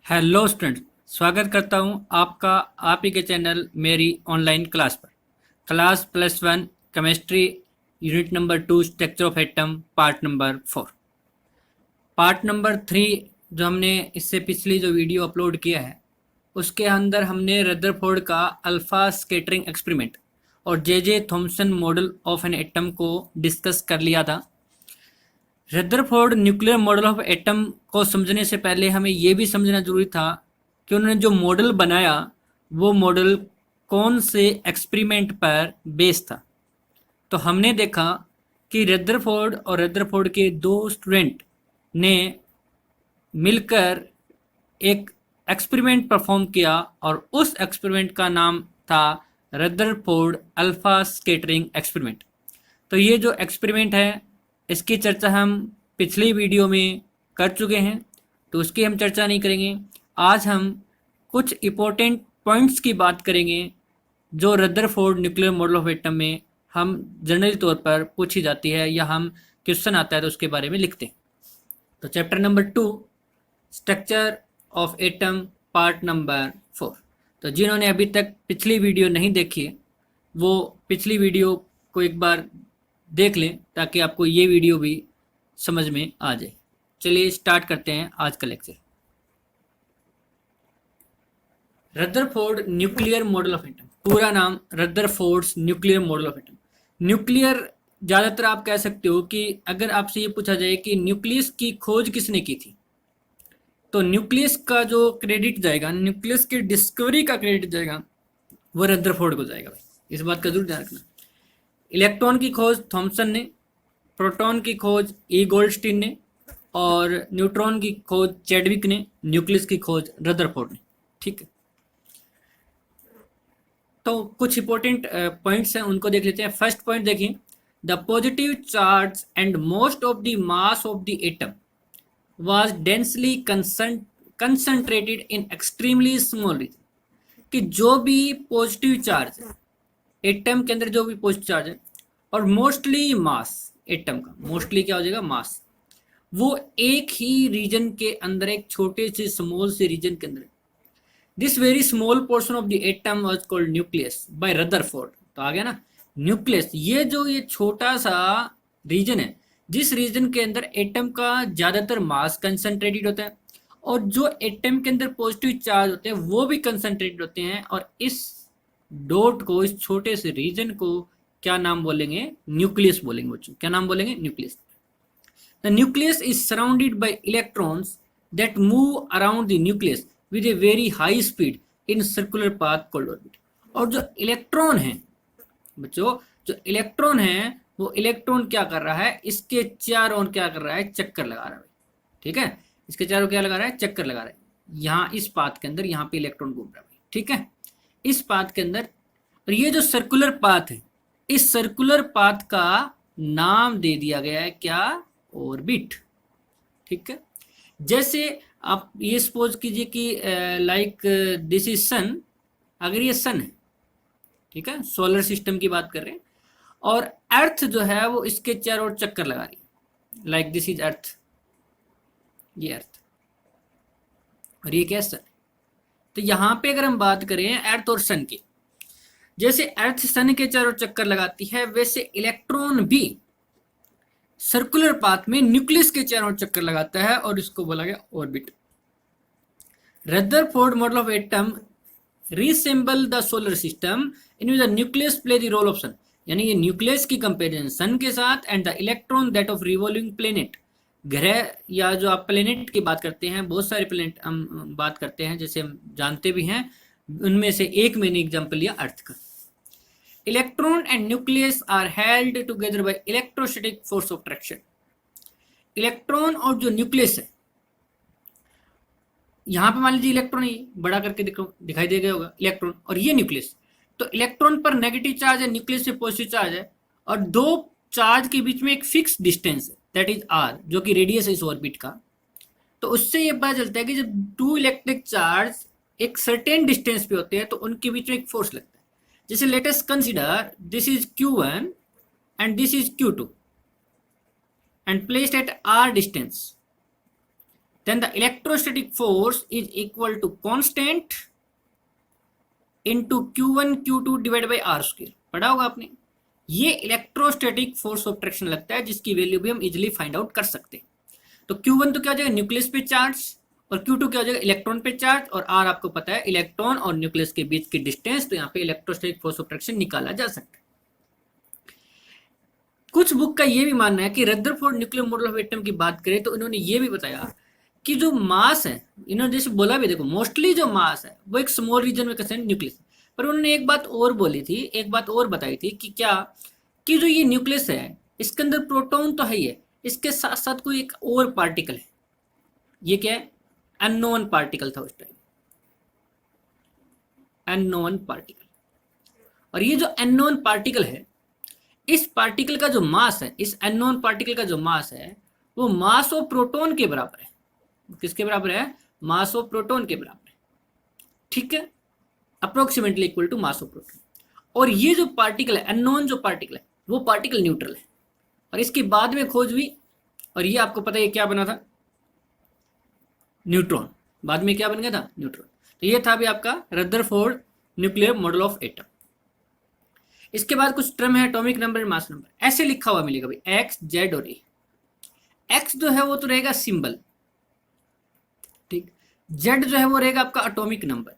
Hello students, स्वागत करता हूं आपका आप ही के चैनल मेरी ऑनलाइन क्लास पर। Class +1 chemistry unit number 2 structure of atom part number 4। Part number 3 जो हमने इससे पिछली जो वीडियो अपलोड किया है उसके अंदर हमने रदरफोर्ड का अल्फा स्कैटरिंग एक्सपेरिमेंट और J Thomson model of an atom को डिस्कस कर लिया था। Rutherford nuclear model of atom को समझने से पहले हमें यह भी समझना जरूरी था कि उन्होंने जो मॉडल बनाया वो मॉडल कौन से एक्सपेरिमेंट पर बेस्ड था। तो हमने देखा कि रदरफोर्ड और रदरफोर्ड के दो स्टूडेंट ने मिलकर एक एक्सपेरिमेंट परफॉर्म किया और उस एक्सपेरिमेंट का नाम था रदरफोर्ड अल्फा स्कैटरिंग एक्सपेरिमेंट। तो ये जो एक्सपेरिमेंट है इसकी चर्चा हम पिछली वीडियो में कर चुके हैं, तो उसकी हम चर्चा नहीं करेंगे। आज हम कुछ इम्पोर्टेंट पॉइंट्स की बात करेंगे जो Rutherford nuclear model of atom में हम जनरली तौर पर पूछी जाती है या हम क्वेश्चन आता है तो उसके बारे में लिखते हैं। तो chapter number 2 structure of atom part number 4। तो जिन्होंने अभी तक पिछली वीडियो नहीं देखी है वो पिछली वीडियो को एक बार देख लें ताकि आपको ये वीडियो भी समझ में आ जाए। चलिए स्टार्ट करते हैं आज का lecture. Rutherford nuclear model of atom, पूरा नाम Rutherford's nuclear model of atom. Nuclear ज़्यादातर आप कह सकते हो कि अगर आपसे ये पूछा जाए कि न्यूक्लियस की खोज किसने की थी तो न्यूक्लियस का जो क्रेडिट जाएगा, न्यूक्लियस की डिस्कवरी का क्रेडिट जाएगा वो रदरफोर्ड को जाएगा। भाई इस बात का जरूर ध्यान रखना। इलेक्ट्रॉन की खोज थॉमसन ने, प्रोटॉन की खोज ई गोल्डस्टीन ने और न्यूट्रॉन की खोज चैडविक ने, न्यूक्लियस की खोज रदरफोर्ड ने। ठीक है, तो कुछ इंपॉर्टेंट पॉइंट्स हैं उनको देख लेते हैं। फर्स्ट पॉइंट देखिए, the positive charge and most of the mass of the atom was densely concentrated in extremely small region. कि जो भी पॉजिटिव चार्ज है एटम के अंदर, जो भी पॉजिटिव चार्ज है और मोस्टली मास, एटम का मोस्टली क्या हो जाएगा, मास, वो एक ही रीजन के अंदर, एक छोटे से स्मॉल से रीजन के अंदर। This very small portion of the atom was called nucleus bye Rutherford. तो आ गया ना न्यूक्लियस, ये छोटा सा रीजन है जिस रीजन के अंदर एटम का ज्यादातर मास कंसंट्रेटेड होता है और जो एटम के अंदर पॉजिटिव चार्ज होते हैं वो भी कंसंट्रेटेड होते हैं। और इस डॉट को, इस छोटे से रीजन को क्या नाम बोलेंगे, न्यूक्लियस बोलेंगे बच्चों। क्या नाम बोलेंगे, nucleus. The nucleus is surrounded by electrons that move around the nucleus with a very high speed in circular path called orbit. और जो इलेक्ट्रॉन है बच्चों, जो इलेक्ट्रॉन है वो इलेक्ट्रॉन क्या कर रहा है, इसके चारों ओर क्या कर रहा है, चक्कर लगा रहा है। ठीक है, इसके चारों क्या लगा रहा है, चक्कर लगा रहा है। यहाँ इस पाथ के अंदर यहाँ पे इलेक्ट्रॉन घूम रहा है। ठीक है, इस पाथ के अंदर। और ये जो सर्कुलर पाथ है, इस सर्कुलर पाथ का नाम दे दिया गया है क्या, ऑर्बिट। ठीक है, जैसे आप ये सपोज कीजिए कि लाइक दिस इज सन। अगर ये सन है, ठीक है, सोलर सिस्टम की बात कर रहे हैं, और अर्थ जो है वो इसके चारों ओर चक्कर लगा रही है। लाइक दिस इज अर्थ, ये अर्थ और ये क्या, सन। तो यहां पे अगर हम बात करें अर्थ और सन की, जैसे अर्थ सन के चारों चक्कर लगाती है वैसे इलेक्ट्रॉन भी सर्कुलर पाथ में न्यूक्लियस के चारों चक्कर लगाता है और इसको बोला गया orbit. Rutherford model of atom resemble the solar system in the nucleus play the role of sun. यानी ये न्यूक्लियस की कंपेरिजन सन के साथ and the electron that of revolving planet, ग्रह या जो आप प्लेनेट की बात करते हैं, बहुत सारे प्लेनेट हम बात करते हैं जैसे हम जानते भी हैं, उनमें से एक मैंने एग्जांपल लिया अर्थ का। Electron and nucleus are held together by electrostatic force of attraction. Electron और जो न्यूक्लियस है, यहां पे मान लीजिए इलेक्ट्रॉन ही बड़ा करके दिखाई दे गया होगा इलेक्ट्रॉन, और ये न्यूक्लियस। तो इलेक्ट्रॉन पर नेगेटिव चार्ज है, न्यूक्लियस पे पॉजिटिव चार्ज है, और दो चार्ज के बीच में एक फिक्स डिस्टेंस है दैट इज आर, जो कि रेडियस है इस ऑर्बिट का। तो उससे ये पता चलता है कि जब टू इलेक्ट्रिक चार्ज एक सर्टेन डिस्टेंस पे होते हैं तो उनके बीच में एक फोर्स लगता है। जैसे let us consider this is Q1 and this is Q2 and placed at R distance. then the electrostatic force is equal to constant into Q1 Q2 divide by R square. पढ़ा होगा आपने। ये electrostatic force of attraction लगता है, जिसकी value भी हम easily find out कर सकते हैं। तो Q1 तो क्या हो जाएगा, न्यूक्लियस पे चार्ज, और Q2 क्या हो जाएगा, इलेक्ट्रॉन पे चार्ज, और R आपको पता है इलेक्ट्रॉन और न्यूक्लियस के बीच की डिस्टेंस। तो यहाँ पे इलेक्ट्रोस्टैटिक फोर्स ऑफ अट्रैक्शन निकाला जा सकता है। कुछ बुक का ये भी मानना है कि Rutherford nuclear model of atom की बात करें तो इन्होंने ये भी बताया कि जो मास है, इन्होंने जैसे बोला भी, देखो मोस्टली जो मास है वो एक स्मॉल रीजन में कंसर्न न्यूक्लियस। पर उन्होंने एक बात और बोली थी, एक बात और बताई थी कि क्या, कि जो ये न्यूक्लियस है इसके अंदर प्रोटॉन तो है ही है, इसके साथ साथ कोई एक और पार्टिकल है। ये क्या है, अननोन पार्टिकल था उस टाइम, अननोन पार्टिकल। और ये जो अननोन पार्टिकल है, इस पार्टिकल का जो मास है, इस अननोन पार्टिकल का जो मास है वो मास ऑफ प्रोटॉन के बराबर है। किसके बराबर है, मास ऑफ प्रोटॉन के बराबर है। ठीक है, approximately equal to mass of proton. और ये जो पार्टिकल है, अननोन जो पार्टिकल है, वो पार्टिकल न्यूट्रल है। और इसके बाद में खोज हुई, और ये आपको पता है क्या बना था, न्यूट्रॉन। बाद में क्या बन गया था, न्यूट्रॉन। तो ये था अभी आपका Rutherford nuclear model of atom. इसके बाद कुछ टर्म है, atomic number and mass number. ऐसे लिखा हुआ मिलेगा भाई, एक्स, जेड और ए। एक्स जो है वो तो रहेगा सिंबल, ठीक। जेड जो है वो रहेगा आपका atomic number.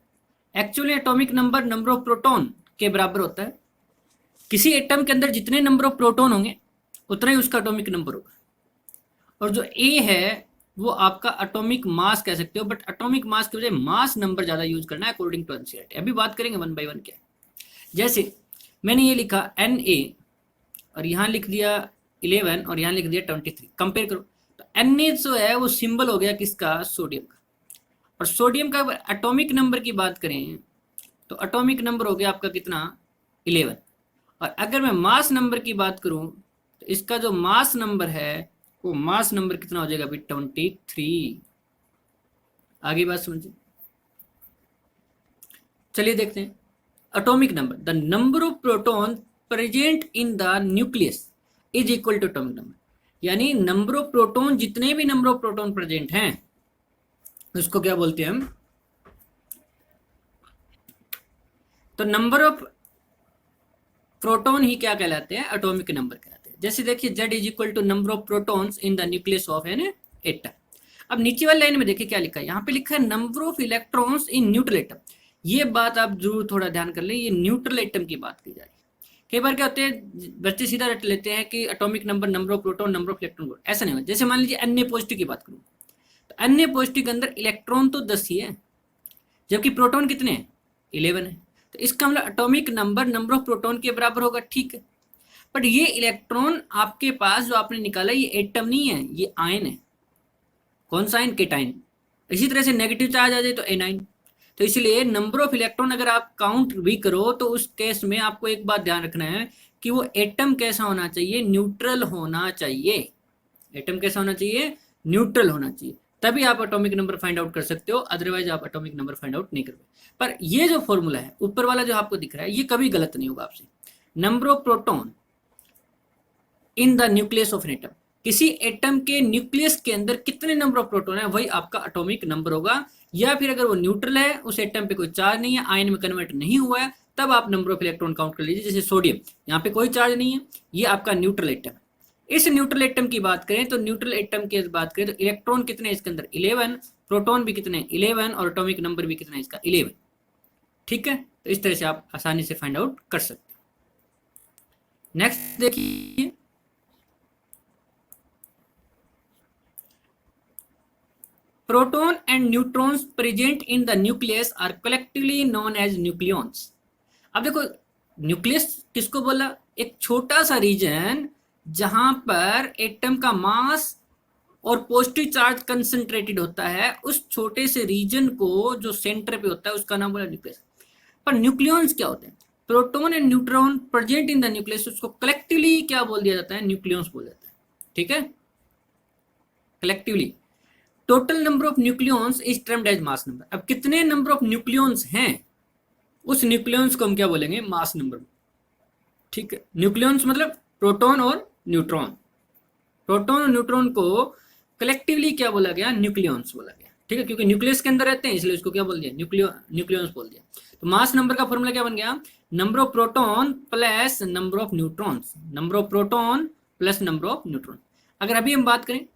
Actually atomic number number of proton के बराबर होता है। किसी एटम के अंदर जितने नंबर ऑफ प्रोटॉन होंगे उतना ही उसका एटॉमिक नंबर होगा। और जो ए है वो आपका एटॉमिक मास कह सकते हो, बट एटॉमिक मास की बजाय मास नंबर ज्यादा यूज करना है अकॉर्डिंग टू एनसीईआरटी। अभी बात करेंगे वन बाय वन क्या है। जैसे मैंने ये लिखा Na और यहाँ लिख दिया 11 और यहाँ लिख दिया 23, कंपेयर करो। तो Na जो है वो सिंबल हो गया किसका, सोडियम का। और सोडियम का एटॉमिक नंबर की बात करें तो एटॉमिक नंबर हो गया आपका कितना, 11। और अगर मैं मास नंबर की बात करूं तो इसका जो मास नंबर है वो मास नंबर कितना हो जाएगा अभी, 23। आगे बात समझिए, चलिए देखते हैं। Atomic number, the number of proton present in the nucleus is equal to atomic number. यानी नंबर ऑफ प्रोटॉन, जितने भी नंबर ऑफ प्रोटॉन प्रेजेंट हैं उसको क्या बोलते हैं हम, तो नंबर ऑफ प्रोटॉन ही क्या कहलाते हैं, एटॉमिक नंबर कहलाते हैं। जैसे देखिए Z is equal to number of protons in the nucleus of an atom. अब नीचे वाली लाइन में देखिए क्या लिखा है, यहाँ पे लिखा है number of electrons in neutral atom. ये बात आप जरूर थोड़ा ध्यान कर लें, ये न्यूट्रल एटम की बात की जा रही है। कई बार क्या होते हैं, बच्चे सीधा रट लेते हैं कि atomic number number of proton number of electron, ऐसा नहीं होगा। जैसे मान लीजिए Na पॉजिटिव की बात करूँ तो Na पॉजिटिव के अंदर इलेक्ट्रॉन तो 10 ही है, जबकि प्रोटॉन कितने हैं, 11 है। तो इसका मतलब atomic number number of proton के बराबर होगा, ठीक है। बट ये इलेक्ट्रॉन आपके पास जो आपने निकाला ये एटम नहीं है, ये आयन है। कौन सा आयन, केटाइन। इसी तरह से नेगेटिव चार्ज आ जाए तो एनाइन। तो इसलिए नंबर ऑफ इलेक्ट्रॉन अगर आप काउंट भी करो तो उस केस में आपको एक बात ध्यान रखना है कि वो एटम कैसा होना चाहिए, न्यूट्रल होना चाहिए। एटम कैसा होना चाहिए, न्यूट्रल होना चाहिए, तभी आप एटॉमिक नंबर फाइंड आउट कर सकते हो, अदरवाइज आप एटॉमिक नंबर फाइंड आउट नहीं कर पाए। पर ये जो फॉर्मूला है ऊपर वाला जो आपको दिख रहा है ये कभी गलत नहीं होगा आपसे। Number of proton in the nucleus of an atom, किसी एटम के न्यूक्लियस के अंदर कितने नंबर ऑफ प्रोटॉन है वही आपका एटॉमिक नंबर होगा। या फिर अगर वो न्यूट्रल है, उस एटम पे कोई चार्ज नहीं है, आयन में कन्वर्ट नहीं हुआ है, तब आप नंबर ऑफ इलेक्ट्रॉन काउंट कर लीजिए। जैसे सोडियम, यहाँ पे कोई चार्ज नहीं है, ये आपका न्यूट्रल एटम है। इस न्यूट्रल एटम की बात करें तो न्यूट्रल एटम की बात करें तो इलेक्ट्रॉन कितने इसके अंदर, 11, प्रोटॉन भी कितने, 11, और एटॉमिक नंबर भी कितना है इसका, 11। ठीक है, तो इस तरह से आप आसानी से फाइंड आउट कर सकते हैं। नेक्स्ट देखिए, proton and neutrons present in the nucleus are collectively known as nucleons. अब देखो न्यूक्लियस किसको बोला, एक छोटा सा रीजन जहां पर एटम का मास और पॉजिटिव चार्ज कंसंट्रेटेड होता है, उस छोटे से रीजन को जो सेंटर पे होता है उसका नाम बोला न्यूक्लियस। पर न्यूक्लियॉन्स क्या होते हैं, proton and neutron present in the nucleus, उसको कलेक्टिवली क्या बोल दिया जाता है, न्यूक्लियॉन्स बोल जाता है। ठीक है, collectively. Total number of nucleons is termed as mass number. अब कितने नंबर ऑफ न्यूक्लियॉन्स हैं उस न्यूक्लियॉन्स को हम क्या बोलेंगे, मास नंबर। ठीक है, न्यूक्लियॉन्स मतलब प्रोटॉन और न्यूट्रॉन। प्रोटॉन और न्यूट्रॉन को कलेक्टिवली क्या बोला गया, न्यूक्लियॉन्स बोला गया, ठीक है, क्योंकि न्यूक्लियस के अंदर रहते हैं इसलिए उसको क्या बोल दिया, न्यूक्लियॉन्स बोल दिया। तो मास नंबर का फॉर्मूला क्या बन गया, number of proton plus number of neutrons, number of proton plus number of neutron. अगर अभी हम बात करें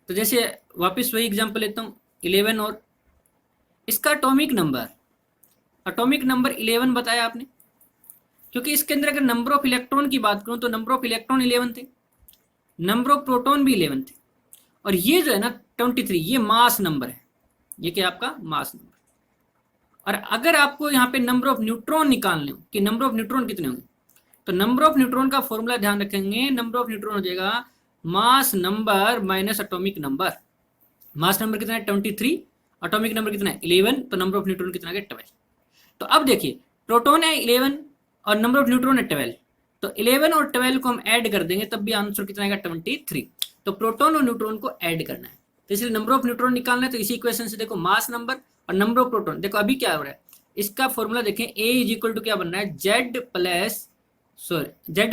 तो जैसे वापस वही एग्जांपल लेता हूँ 11, और इसका एटॉमिक नंबर 11 बताया आपने, क्योंकि इसके अंदर अगर नंबर ऑफ इलेक्ट्रॉन की बात करूं तो नंबर ऑफ इलेक्ट्रॉन 11 थे, नंबर ऑफ प्रोटॉन भी 11 थे, और ये जो है ना 23 ये मास नंबर है, ये क्या आपका मास नंबर। और अगर आपको यहाँ पे नंबर ऑफ न्यूट्रॉन निकालने हो कि नंबर ऑफ न्यूट्रॉन कितने होंगे, तो नंबर ऑफ न्यूट्रॉन का फॉर्मूला ध्यान रखेंगे, नंबर ऑफ न्यूट्रॉन हो जाएगा mass number minus atomic number. Mass number कितना है 23, एटॉमिक नंबर कितना है 11, तो नंबर ऑफ न्यूट्रॉन कितना है 12। तो अब देखिए प्रोटॉन है 11 और नंबर ऑफ न्यूट्रॉन है 12, तो 11 और 12 को हम ऐड कर देंगे तब भी आंसर कितना आएगा 23। तो प्रोटॉन और न्यूट्रॉन को ऐड करना है, तो इसलिए नंबर ऑफ न्यूट्रॉन निकालना है, तो इसी इक्वेशन से देखो मास नंबर और नंबर ऑफ प्रोटॉन, देखो अभी क्या हो रहा है, इसका फॉर्मूला देखें A इज इक्वल टू क्या बनना है जेड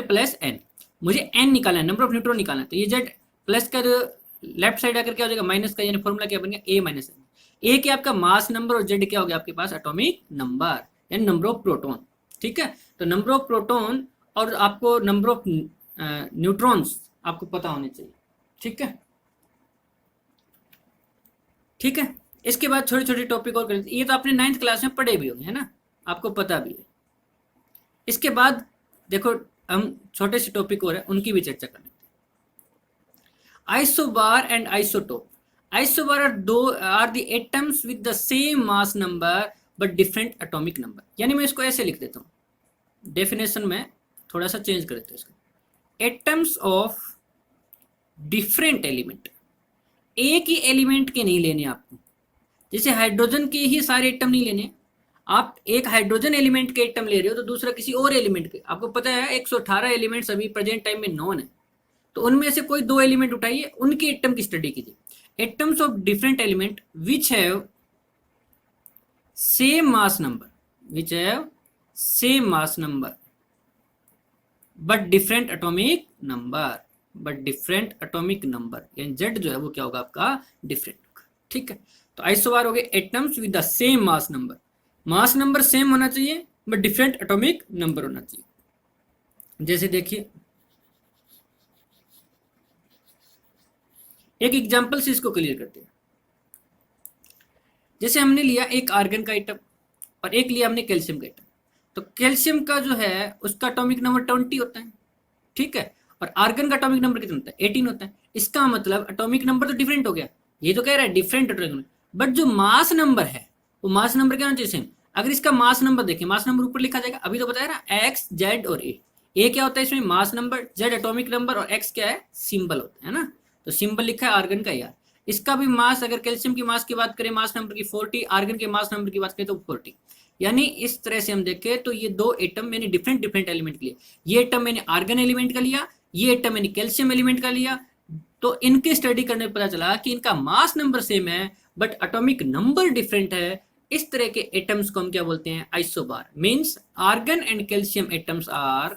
प्लस एन, मुझे एन निकालना है, नंबर ऑफ न्यूट्रॉन निकालना है, तो ये जेड प्लस का जो लेफ्ट साइड आकर क्या हो जाएगा माइनस का, यानी फॉर्मूला क्या बन गया A माइनस एन। ए क्या आपका मास नंबर और जेड क्या हो गया आपके पास एटॉमिक नंबर यानी नंबर ऑफ प्रोटॉन, ठीक है। तो नंबर ऑफ प्रोटॉन और आपको नंबर ऑफ न्यूट्रॉन्स आपको पता होने चाहिए, ठीक है, ठीक है। इसके बाद छोटे छोटे टॉपिक और करें, ये तो आपने 9th क्लास में पढ़े भी होंगे, है ना, आपको पता भी है। इसके बाद देखो हम छोटे से टॉपिक और है उनकी भी चर्चा कर लेते हैं। Isobar and isotope, isobar are the atoms with the same mass number but different atomic number, यानी मैं इसको ऐसे लिख देता हूँ, डेफिनेशन में थोड़ा सा चेंज कर देते हैं इसको, एटम्स ऑफ डिफरेंट एलिमेंट, एक ही एलिमेंट के नहीं लेने आपको, जैसे हाइड्रोजन के ही सारे एटम नहीं लेने, आप एक हाइड्रोजन एलिमेंट के एटम ले रहे हो तो दूसरा किसी और एलिमेंट के, आपको पता है 118 एलिमेंट्स अभी प्रेजेंट टाइम में नोन है, तो उनमें से कोई 2 एलिमेंट उठाइए, उनके एटम की स्टडी कीजिए। Atoms of different element which have same mass number, which have same mass number but different atomic number, but different atomic number, यानी जेड जो है वो क्या होगा आपका डिफरेंट होगा, ठीक है। तो आइसोबार हो गए atoms with the same mass number, mass number same होना चाहिए बट डिफरेंट एटॉमिक नंबर होना चाहिए। जैसे देखिए एक एग्जांपल से इसको क्लियर करते हैं, जैसे हमने लिया एक आर्गन का एटम और एक लिया हमने कैल्शियम का एटम, तो कैल्शियम का जो है उसका एटॉमिक नंबर 20 होता है, ठीक है, और आर्गन का एटॉमिक नंबर कितना होता है 18 होता है। इसका मतलब एटॉमिक नंबर तो डिफरेंट हो गया, ये तो कह रहा है डिफरेंट एटॉमिक नंबर, बट जो मास नंबर है वो मास नंबर क्या होना चाहिए सेम। अगर इसका मास नंबर देखें, मास नंबर ऊपर लिखा जाएगा, अभी तो बताया ना एक्स जेड और ए क्या होता है इसमें mass number, Z atomic number और एक्स क्या है सिंबल होता है ना, तो सिंबल लिखा है आर्गन का यार। इसका भी मास, अगर कैल्शियम की मास की बात करें मास नंबर की 40, आर्गन के मास नंबर की बात करें तो 40, यानी इस तरह से हम देखें तो ये 2 एटम मैंने डिफरेंट डिफरेंट एलिमेंट के लिए, ये एटम मैंने आर्गन एलिमेंट का लिया, ये एटम मैंने कैल्शियम एलिमेंट का लिया, तो इनके स्टडी करने पर पता चला कि इनका मास नंबर सेम है बट एटॉमिक नंबर डिफरेंट है। इस तरह के एटम्स को हम क्या बोलते हैं isobar, means argon and calcium atoms are,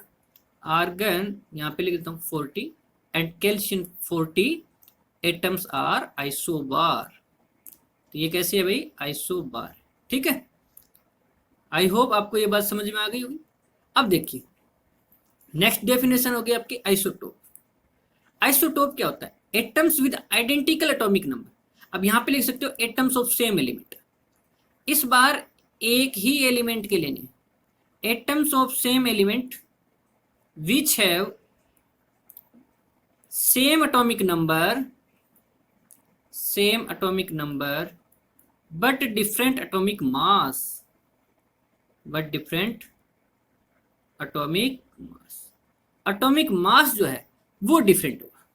argon यहाँ पे लिख देता हूँ 40 and calcium 40 atoms are isobar. तो ये कैसे है भाई आइसोबार, ठीक है। आई होप आपको ये बात समझ में आ गई होगी। अब देखिए नेक्स्ट डेफिनेशन हो गई आपकी आइसोटोप। आइसोटोप क्या होता है, atoms with identical atomic number, अब यहां पे लिख सकते हो एटम्स ऑफ सेम एलिमेंट, इस बार एक ही एलिमेंट के लेने, atoms of same element which have same atomic number but different atomic mass, but different atomic mass, atomic mass जो है वो डिफरेंट होगा।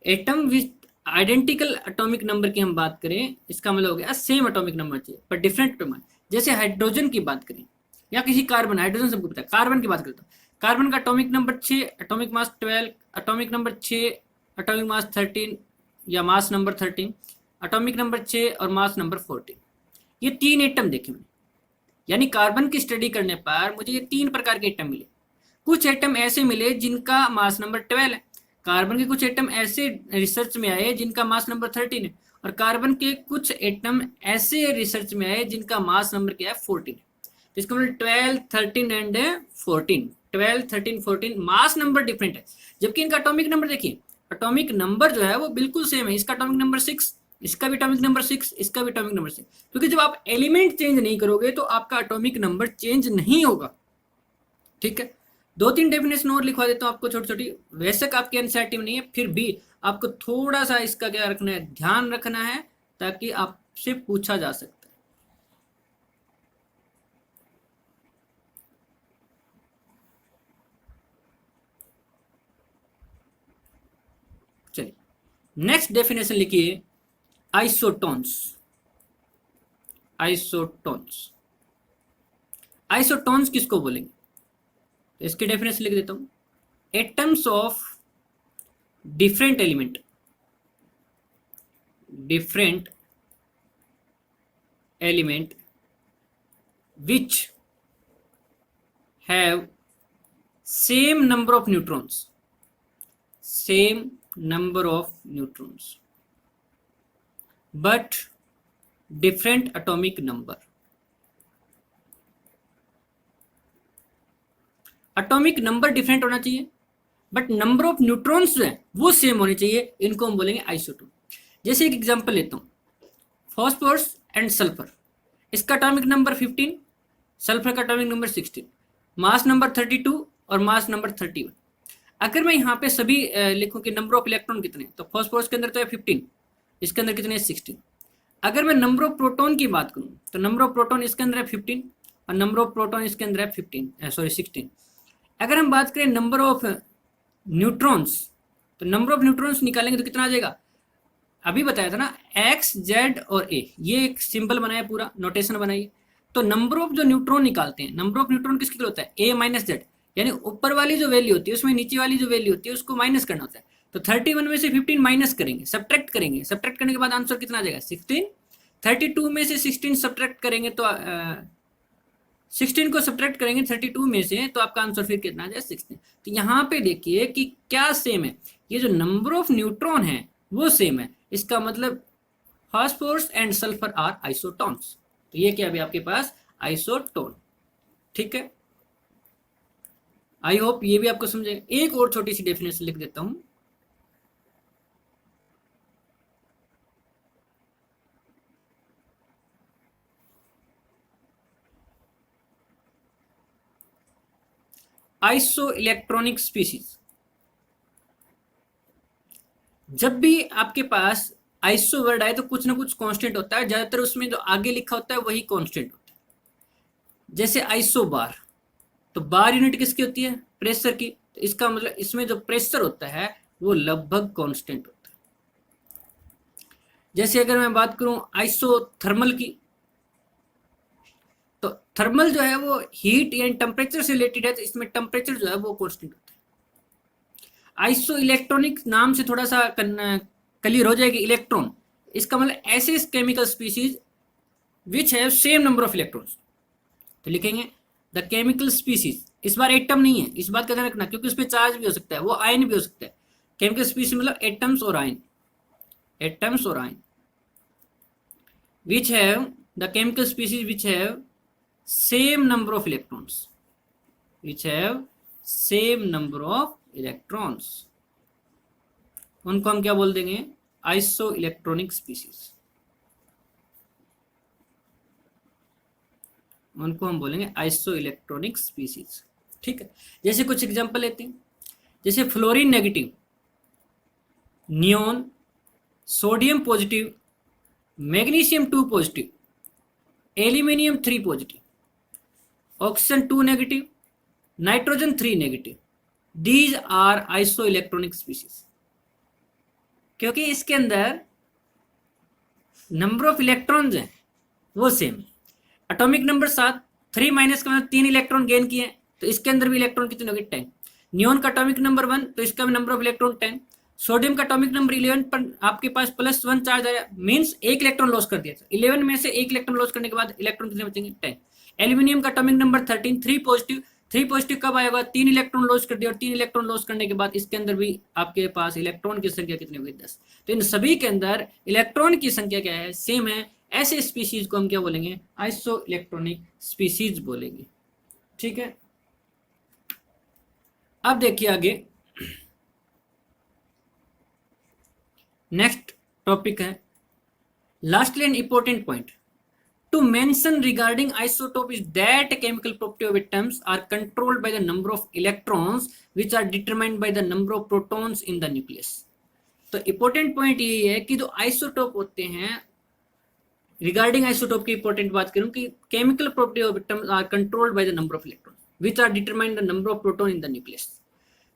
Atom with identical atomic number की हम बात करें, इसका मतलब हो गया सेम एटॉमिक नंबर चाहिए पर डिफरेंट एटॉमिक, जैसे हाइड्रोजन की बात करें या किसी कार्बन, हाइड्रोजन सबको पता है, कार्बन की बात करता हूँ, कार्बन का atomic number 6, atomic mass 12, atomic number 6, atomic mass 13 या मास नंबर 13, एटॉमिक नंबर 6 और मास नंबर 14, ये 3 एटम देखे मैंने, यानी कार्बन की स्टडी करने पर मुझे ये 3 प्रकार के एटम मिले। कुछ एटम ऐसे मिले जिनका मास नंबर 12 है, कार्बन के कुछ एटम ऐसे रिसर्च में आए जिनका मास नंबर 13 है, और कार्बन के कुछ एटम ऐसे रिसर्च में आए जिनका मास नंबर क्या है 14 है। तो इसका मतलब 12, 13 एंड 14, 12, 13, 14 मास नंबर डिफरेंट है, जबकि इनका अटोमिक नंबर देखिए, अटोमिक नंबर जो है वो बिल्कुल सेम है। इसका अटोमिक नंबर 6, इसका भी अटोमिक नंबर 6, इसका भी अटोमिक नंबर 6, क्योंकि जब आप एलिमेंट चेंज नहीं करोगे तो आपका अटोमिक नंबर चेंज नहीं होगा। ठीक है, 2-3 डेफिनेशन और लिखवा देता हूँ आपको छोटी छोटी, वैसे आपके एनसीईआरटी में नहीं है, फिर भी आपको थोड़ा सा इसका क्या रखना है, ध्यान रखना है, ताकि आपसे पूछा जा सकता है। चलिए नेक्स्ट डेफिनेशन लिखिए, आइसोटोन्स। आइसोटोन्स, आइसोटोन्स किसको बोलेंगे? तो इसकी डेफिनेशन लिख देता हूं, atoms of different element, different element which have same number of neutrons, same number of neutrons but different atomic number। Atomic number different होना चाहिए बट नंबर ऑफ न्यूट्रॉन्स जो है वो सेम होने चाहिए, इनको हम बोलेंगे आइसोटोन। जैसे एक एग्जांपल लेता हूँ, फॉस्फोरस एंड सल्फर, इसका एटॉमिक नंबर 15, सल्फर का एटॉमिक नंबर 16, मास नंबर 32 और मास नंबर 31। अगर मैं यहाँ पे सभी लिखूं कि नंबर ऑफ इलेक्ट्रॉन कितने, तो फॉस्फोरस के अंदर तो है 15, इसके अंदर कितने 16। अगर मैं नंबर ऑफ प्रोटॉन की बात करूँ तो नंबर ऑफ प्रोटॉन इसके अंदर है 15 और नंबर ऑफ प्रोटॉन इसके अंदर है 16। अगर हम बात करें नंबर ऑफ न्यूट्रॉन्स, तो नंबर ऑफ न्यूट्रॉन्स निकालेंगे तो कितना आ जाएगा, अभी बताया था ना, एक्स जेड और ए, ये एक सिंबल बनाया, पूरा नोटेशन बनाइए। तो नंबर ऑफ जो न्यूट्रॉन निकालते हैं, नंबर ऑफ न्यूट्रॉन किसके लिए होता है, ए माइनस जेड, यानी ऊपर वाली जो वैल्यू होती है उसमें नीचे वाली जो वैल्यू होती है उसको माइनस करना होता है। तो 31 में से 15 माइनस करेंगे, सब्ट्रैक्ट करेंगे, सब्ट्रैक्ट करने के बाद आंसर कितना आ जाएगा 16। 32 में से 16 सब्ट्रैक्ट करेंगे तो 16 को सब्ट्रैक्ट करेंगे 32 में से, तो आपका आंसर फिर कितना आ जाएगा 16। तो यहाँ पे देखिए कि क्या सेम है, ये जो नंबर ऑफ न्यूट्रॉन है वो सेम है, इसका मतलब phosphorus and sulphur are isotones. तो ये क्या भी आपके पास आइसोटोन। ठीक है, आई होप ये भी आपको समझे। एक और छोटी सी डेफिनेशन लिख देता हूं, आइसो इलेक्ट्रॉनिक स्पीसीज। जब भी आपके पास आइसो वर्ड आए तो कुछ ना कुछ कांस्टेंट होता है, ज्यादातर उसमें जो आगे लिखा होता है वही कांस्टेंट होता है। जैसे आइसो बार, तो बार यूनिट किसकी होती है, प्रेशर की, तो इसका मतलब इसमें जो प्रेशर होता है वो लगभग कांस्टेंट होता है। जैसे अगर मैं बात करूं आइसोथर्मल की, तो थर्मल जो है वो हीट या टेम्परेचर से रिलेटेड है, तो इसमें टेम्परेचर जो है वो कांस्टेंट होता है। आइसो इलेक्ट्रॉनिक नाम से थोड़ा सा क्लियर हो जाएगी, इलेक्ट्रॉन, इसका मतलब ऐसे chemical species which have same number of electrons. तो लिखेंगे द केमिकल स्पीसीज, इस बार एटम नहीं है, इस बात का ध्यान रखना, क्योंकि उस पर चार्ज भी हो सकता है, वो आयन भी हो सकता है। केमिकल स्पीसीज मतलब एटम्स और आयन, एटम्स और ion, which have the chemical species which have same number of electrons, which have same number of electrons, उनको हम क्या बोल देंगे, आइसो इलेक्ट्रॉनिक स्पीसीज, उनको हम बोलेंगे आइसो इलेक्ट्रॉनिक स्पीसीज। ठीक है, जैसे कुछ एग्जांपल लेते हैं, जैसे fluorine negative, neon, sodium positive, magnesium 2 positive, aluminium 3 positive, oxygen 2 negative, nitrogen 3 negative, these are isoelectronic species. क्योंकि इसके अंदर नंबर ऑफ इलेक्ट्रॉन्स हैं वो सेम है, एटॉमिक नंबर 7, 3 माइनस का मतलब 3 इलेक्ट्रॉन गेन किए, तो इसके अंदर भी इलेक्ट्रॉन कितने हो गए 10। नियोन का एटॉमिक नंबर 1, तो इसका भी नंबर ऑफ इलेक्ट्रॉन 10। सोडियम का एटॉमिक नंबर 11 पर आपके पास +1 चार्ज आया, मीन्स 1 इलेक्ट्रॉन लॉस कर दिया था। 11 में से 1 इलेक्ट्रॉन लॉस करने के बाद इलेक्ट्रॉन कितने बचेंगे 10। एल्यूमिनियम का एटॉमिक नंबर 13, 3 पॉजिटिव, 3 पॉजिटिव कब आएगा, 3 इलेक्ट्रॉन लॉस कर दिया, और 3 इलेक्ट्रॉन लॉस करने के बाद इसके अंदर भी आपके पास इलेक्ट्रॉन की संख्या कितनी होगी, 10। तो इन सभी के अंदर इलेक्ट्रॉन की संख्या क्या है, सेम है। ऐसे स्पीशीज को हम क्या बोलेंगे, आइसो इलेक्ट्रॉनिक स्पीशीज बोलेंगे। ठीक है, अब देखिए आगे नेक्स्ट टॉपिक है lastly an important point to mention regarding isotope is that chemical property of atoms are controlled by the number of electrons which are determined by the number of protons in the nucleus। तो important point ये है कि जो isotope होते हैं, regarding isotope की important बात करूं कि chemical property of atoms are controlled by the number of electron which are determined the number of proton in the nucleus.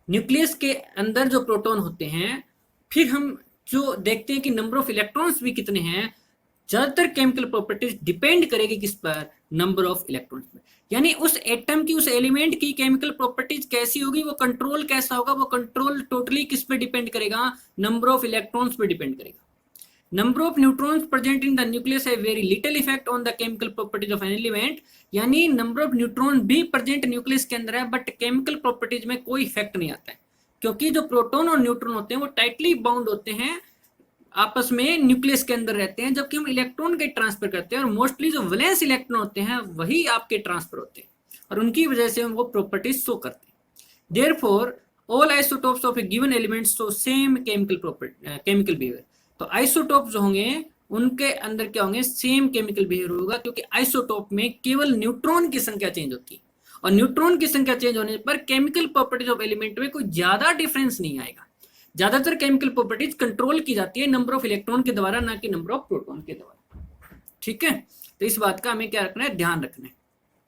Nucleus के अंदर जो प्रोटॉन होते हैं, फिर हम जो देखते हैं कि नंबर ऑफ इलेक्ट्रॉन्स भी कितने हैं। ज्यादातर केमिकल प्रॉपर्टीज डिपेंड करेगी किस पर, नंबर ऑफ इलेक्ट्रॉन्स पर। यानी उस एटम की, उस एलिमेंट की केमिकल प्रॉपर्टीज कैसी होगी, वो कंट्रोल कैसा होगा, वो कंट्रोल टोटली किस पे डिपेंड करेगा, नंबर ऑफ इलेक्ट्रॉन्स पे डिपेंड करेगा। Number of neutrons present in the nucleus है very little effect on the chemical properties of an element. यानी नंबर ऑफ न्यूट्रॉन भी प्रेजेंट न्यूक्लियस के अंदर है, बट केमिकल प्रॉपर्टीज में कोई इफेक्ट नहीं आता है, क्योंकि जो प्रोटॉन और न्यूट्रॉन होते हैं वो टाइटली बाउंड होते हैं, आपस में न्यूक्लियस के अंदर रहते हैं, जबकि हम इलेक्ट्रॉन के ट्रांसफर करते हैं, और मोस्टली जो वैलेंस इलेक्ट्रॉन होते हैं वही आपके ट्रांसफर होते हैं, और उनकी वजह से हम वो प्रॉपर्टीज शो करते हैं। Therefore all isotopes of A given element show same chemical behaviour. तो आइसोटोप जो होंगे उनके अंदर क्या होंगे, सेम केमिकल बिहेवियर होगा, क्योंकि आइसोटोप में केवल न्यूट्रॉन की संख्या चेंज होती है, और न्यूट्रॉन की संख्या चेंज होने पर केमिकल प्रॉपर्टीज ऑफ एलिमेंट में कोई ज्यादा डिफरेंस नहीं आएगा। ज्यादातर केमिकल प्रॉपर्टीज कंट्रोल की जाती है नंबर ऑफ इलेक्ट्रॉन के द्वारा, ना कि नंबर ऑफ प्रोटॉन के द्वारा। ठीक है, तो इस बात का हमें क्या रखना है, ध्यान रखना है।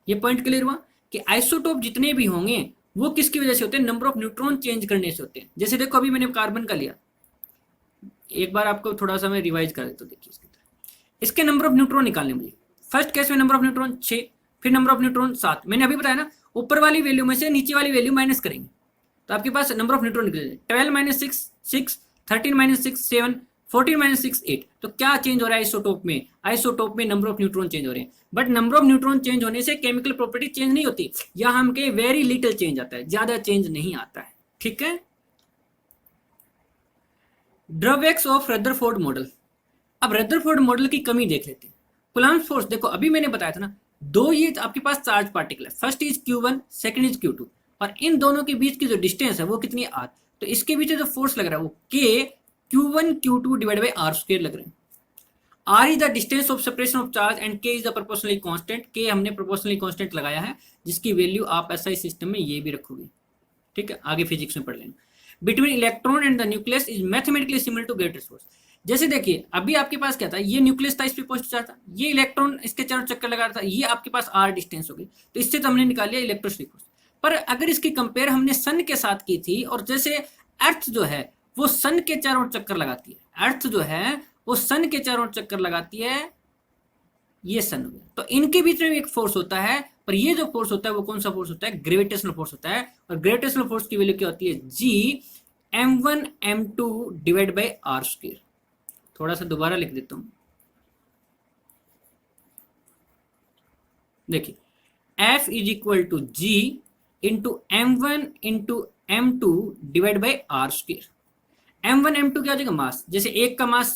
ये पॉइंट क्लियर हुआ कि आइसोटोप जितने भी होंगे वो किसकी वजह से होते हैं, नंबर ऑफ न्यूट्रॉन चेंज करने से होते हैं। जैसे देखो अभी मैंने कार्बन का लिया, एक बार आपको थोड़ा सा मैं रिवाइज कर देता हूँ। देखिए इसके नंबर ऑफ न्यूट्रॉन निकालने मुझे, फर्स्ट केस में नंबर ऑफ न्यूट्रॉन 6, फिर नंबर ऑफ न्यूट्रॉन 7। मैंने अभी बताया ना, ऊपर वाली वैल्यू में से नीचे वाली वैल्यू माइनस करेंगे तो आपके पास नंबर ऑफ न्यूट्रॉन निकलेंगे 12 - 6 6, 13 - 6 7, 14 - 6 8। तो क्या चेंज हो रहा है आइसोटोप में, आइसोटोप में नंबर ऑफ न्यूट्रॉन चेंज हो रहे हैं, but number of neutron change होने से केमिकल प्रॉपर्टी चेंज नहीं होती, या हम कहें वेरी लिटिल चेंज आता है, ज्यादा चेंज नहीं आता है। ठीक है, ड्रॉबैक्स ऑफ रदरफोर्ड मॉडल। अब रदरफोर्ड मॉडल की कमी देख लेते हैं। कूलम्ब फोर्स देखो अभी मैंने बताया था ना, दो ये आपके पास चार्ज पार्टिकल है, first is Q1, second is Q2, और इन दोनों के बीच की जो डिस्टेंस है वो कितनी है, R। तो इसके बीच जो फोर्स लग रहा है वो K Q1 Q2 divide by R² लग रहे हैं। R is the distance of separation of charge and K is the proportionally constant. K हमने प्रोपोर्शनली कांस्टेंट लगाया है, जिसकी वैल्यू आप SI सिस्टम में ये भी रखोगे। ठीक है, आगे फिजिक्स में पढ़ लेना। Between electron and the nucleus is mathematically similar to gravitational force. जैसे देखिए अभी आपके पास क्या था, ये न्यूक्लियस था, इस पे पॉजिटिव चार्ज था, ये इलेक्ट्रॉन इसके चारों चक्कर लगा रहा था, ये आपके पास R डिस्टेंस हो गई, तो इससे तो हमने निकाल लिया इलेक्ट्रोस्टैटिक फोर्स। पर अगर इसकी कंपेयर हमने सन के साथ की थी, और जैसे अर्थ जो है वो सन के चारों चक्कर लगाती है, अर्थ जो है वो सन के चारों चक्कर लगाती है, ये सन हो गया, तो इनके बीच में एक फोर्स होता है, पर ये जो फोर्स होता है वो कौन सा फोर्स होता है, ग्रेविटेशनल फोर्स होता है। और ग्रेविटेशनल फोर्स की वैल्यू क्या होती है, G m1 m2 divide by R²। थोड़ा सा दोबारा लिख देता हूं, देखिए F is equal to G into m1 into m2 divide by R²। m1 m2 क्या हो जाएगा, मास। जैसे एक का मास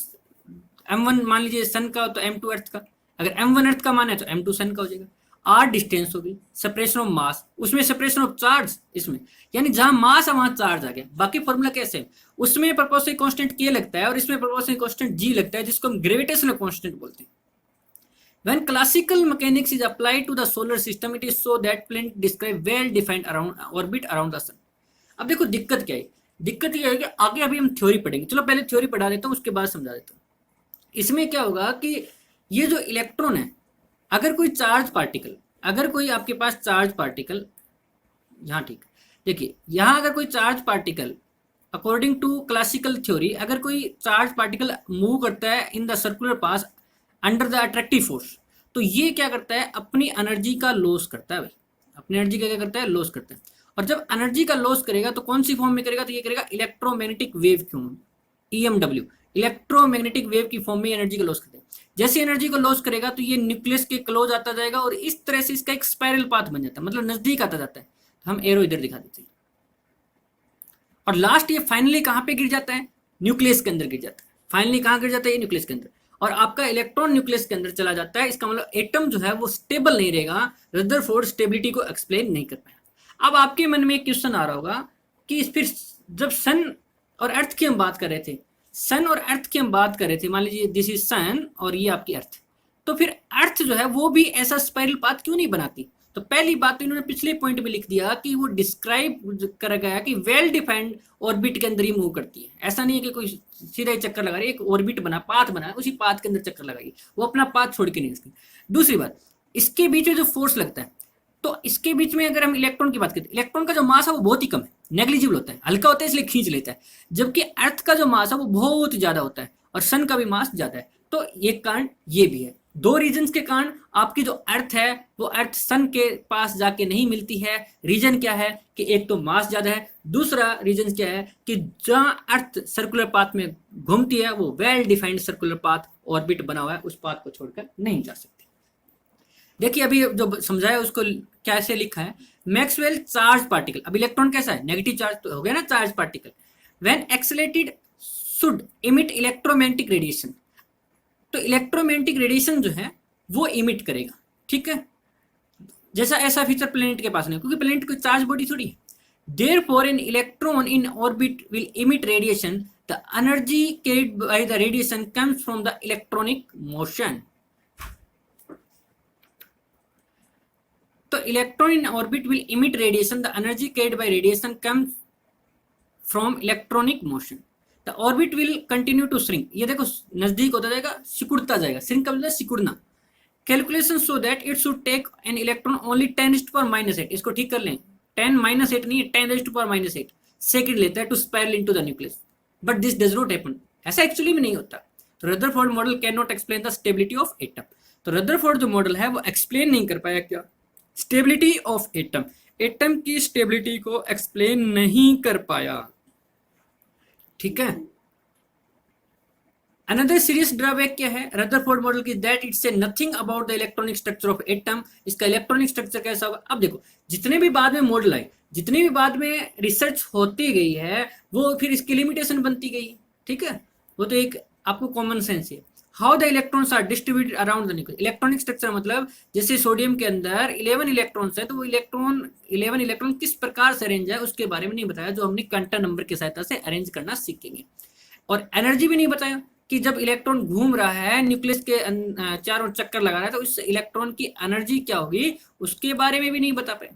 m1 मान लीजिए सन का, तो m2 अर्थ का, अगर m1 अर्थ का मान है तो m2 सन का हो जाएगा। R डिस्टेंस होगी, सेपरेशन ऑफ मास, उसमें सेपरेशन ऑफ चार्ज, इसमें यानी जहां मास है वहां चार्ज आ गया। बाकी फॉर्मूला कैसे है, उसमें प्रोपोर्शनल कांस्टेंट K लगता है और इसमें प्रोपोर्शनल कांस्टेंट G लगता है, जिसको हम ग्रेविटेशनल कांस्टेंट बोलते हैं। When classical mechanics is applied to the solar system, it is so that planet describe well-defined around orbit around the sun। अब देखो दिक्कत क्या है, दिक्कत ये है कि आगे अभी हम थ्योरी पढ़ेंगे, चलो पहले थ्योरी पढ़ा देता हूँ, उसके बाद समझा देता हूँ। इसमें क्या होगा कि ये जो इलेक्ट्रॉन है, अगर कोई चार्ज पार्टिकल, अगर कोई आपके पास चार्ज पार्टिकल यहाँ, ठीक देखिए यहाँ अगर कोई charge particle according to classical theory, अगर कोई चार्ज पार्टिकल मूव करता है in the circular path under the attractive force, तो ये क्या करता है, अपनी एनर्जी का लॉस करता है भाई, अपनी एनर्जी का क्या करता है, लॉस करता है। और जब एनर्जी का लॉस करेगा तो कौन सी फॉर्म में करेगा, तो ये करेगा electromagnetic wave form, EMW, electromagnetic wave की फॉर्म में एनर्जी का लॉस करता है। जैसे एनर्जी को लॉस करेगा तो ये न्यूक्लियस के क्लोज आता जाएगा, और इस तरह से इसका एक स्पाइरल पाथ बन जाता है, मतलब नजदीक आता जाता है। हम एरो इधर दिखा देते हैं। और लास्ट ये फाइनली कहाँ पे गिर जाता है, न्यूक्लियस के अंदर गिर जाता है। फाइनली कहाँ गिर जाता है, ये न्यूक्लियस के अंदर, और आपका इलेक्ट्रॉन न्यूक्लियस के अंदर चला जाता है। इसका मतलब एटम जो है वो स्टेबल नहीं रहेगा, रदरफोर्ड स्टेबिलिटी को एक्सप्लेन नहीं कर पाया। अब आपके मन में एक क्वेश्चन आ रहा होगा कि फिर जब सन और अर्थ की हम बात कर रहे थे, सन और अर्थ की हम बात कर रहे थे, मान लीजिए दिस इज सन और ये आपकी अर्थ, तो फिर अर्थ जो है वो भी ऐसा स्पाइरल पाथ क्यों नहीं बनाती? तो पहली बात तो इन्होंने पिछले पॉइंट में लिख दिया कि वो डिस्क्राइब करा गया कि वेल डिफाइंड ऑर्बिट के अंदर ही मूव करती है। ऐसा नहीं है कि कोई सीधा ही चक्कर लगा रही है, एक ऑर्बिट बना, पाथ बना, उसी पाथ के अंदर चक्कर लगाई, वो अपना पाथ छोड़ के नहीं सकती। दूसरी बात, इसके बीच में जो फोर्स लगता है, तो इसके बीच में अगर हम इलेक्ट्रॉन की बात करें, इलेक्ट्रॉन का जो मास है वो बहुत ही कम है, नेग्लिजिबल होता है, हल्का होता है इसलिए खींच लेता है, जबकि अर्थ का जो मास है वो बहुत ज्यादा होता है और सन का भी मास ज्यादा है। तो ये कारण ये भी है। दो रीजंस के कारण आपकी जो अर्थ है वो अर्थ सन के पास जाके नहीं मिलती है। रीजन क्या है कि एक तो मास ज्यादा है, दूसरा रीजन क्या है कि जहां अर्थ सर्कुलर पाथ में घूमती है वो well defined circular path orbit बना हुआ है, उस पाथ को छोड़कर नहीं जा सकती। देखिए अभी जो समझाया उसको कैसे लिखा है, मैक्सवेल चार्ज पार्टिकल, अब इलेक्ट्रॉन कैसा है, नेगेटिव चार्ज तो हो गया ना, charge particle when accelerated should emit electromagnetic radiation. तो इलेक्ट्रोमैग्नेटिक रेडिएशन जो है वो इमिट करेगा, ठीक है, जैसा ऐसा फीचर प्लेनेट के पास नहीं, क्योंकि प्लेनेट कोई चार्ज बॉडी थोड़ी है। Therefore an electron in orbit will emit radiation, the energy carried by the radiation comes from the electronic motion. तो electron in orbit will emit radiation, the energy carried by radiation comes from electronic motion, the orbit will continue to shrink. ये देखो नजदीक होता जाएगा, सिकुड़ता जाएगा, shrink का मतलब सिकुड़ना। Calculation so that it should take an electron only 10⁻⁸, इसको ठीक कर लें, 10⁻8 नहीं है, 10⁻⁸ सेकंड लेता है to spiral into the nucleus, but this does not happen, ऐसा एक्चुअली में नहीं होता। तो Rutherford model cannot explain the stability of atom. तो रदरफोर्ड जो मॉडल है वो एक्सप्लेन नहीं कर पाया क्या, स्टेबिलिटी ऑफ एटम, एटम की स्टेबिलिटी को एक्सप्लेन नहीं कर पाया, ठीक है। अनदर सीरियस ड्रॉबैक क्या है रदरफोर्ड मॉडल की, दैट इट से nothing about the electronic structure of atom. इसका इलेक्ट्रॉनिक स्ट्रक्चर कैसा होगा, अब देखो जितने भी बाद में मॉडल आए, जितनी भी बाद में रिसर्च होती गई है, वो फिर इसकी लिमिटेशन बनती गई, ठीक है, वो तो एक आपको कॉमन सेंस है। How the electrons are distributed around the nucleus, electronic structure मतलब जैसे सोडियम के अंदर 11 इलेक्ट्रॉन्स है, तो वो 11 इलेक्ट्रॉन किस प्रकार से अरेंज है उसके बारे में नहीं बताया, जो हमने क्वांटम नंबर की सहायता से अरेंज करना सीखेंगे। और एनर्जी भी नहीं बताया कि जब इलेक्ट्रॉन घूम रहा है न्यूक्लियस के चारों चक्कर लगा रहा है, तो इस इलेक्ट्रॉन की एनर्जी क्या होगी उसके बारे में भी नहीं बता पाए।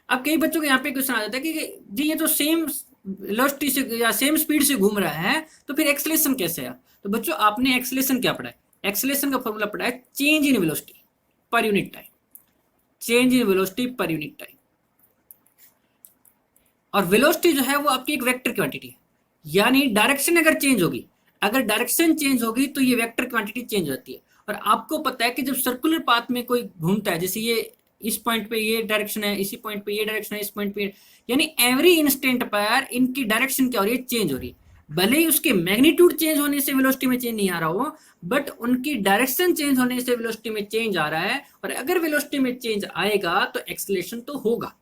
अब कई बच्चों के यहाँ पे क्वेश्चन आ जाता है कि जी ये तो सेम वेलोसिटी से या सेम स्पीड से घूम रहा है, तो फिर एक्सेलेरेशन कैसे है? तो बच्चों आपने एक्सेलेरेशन क्या पढ़ा है, एक्सेलेरेशन का फॉर्मूला पढ़ा है change in velocity per unit time, change in velocity per unit time. और वेलोसिटी जो है वो आपकी एक वेक्टर क्वांटिटी है, यानी डायरेक्शन अगर चेंज होगी, अगर डायरेक्शन चेंज होगी तो ये वेक्टर क्वांटिटी चेंज होती है। और आपको पता है कि जब सर्कुलर पाथ में कोई घूमता है, जैसे ये इस पॉइंट पे ये डायरेक्शन है, इसी पॉइंट पे ये डायरेक्शन है, इस पॉइंट पे, यानी एवरी इंस्टेंट पर इनकी डायरेक्शन क्या हो रही है, चेंज हो रही है। भले ही उसके मैग्नीट्यूड चेंज होने से वेलोसिटी में चेंज नहीं आ रहा हो, बट उनकी डायरेक्शन चेंज होने से वेलोसिटी में चेंज आ रहा है। और अगर वेलोसिटी में चेंज आएगा तो एक्सेलरेशन तो होगा,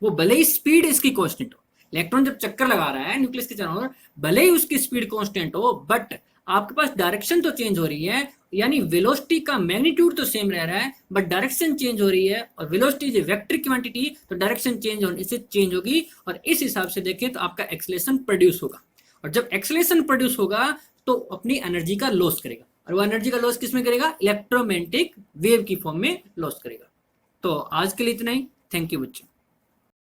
वो भले ही स्पीड इसकी कांस्टेंट हो। इलेक्ट्रॉन जब चक्कर लगा रहा है न्यूक्लियस के चारों ओर, भले ही उसकी स्पीड कांस्टेंट हो, बट आपके पास डायरेक्शन तो चेंज हो रही है, यानी वेलोसिटी का मैग्नीट्यूड तो सेम रह रहा है, बट डायरेक्शन चेंज हो रही है। और वेलोसिटी इज वेक्टर क्वांटिटी, तो डायरेक्शन चेंज होने से चेंज होगी, और इस हिसाब से देखें तो आपका एक्सेलरेशन प्रोड्यूस होगा। और जब एक्सेलरेशन प्रोड्यूस होगा तो अपनी एनर्जी का लॉस करेगा, और वो एनर्जी का लॉस किस में करेगा, इलेक्ट्रोमैग्नेटिक वेव की फॉर्म में लॉस करेगा। तो आज के लिए इतना ही, थैंक यू बच्चों।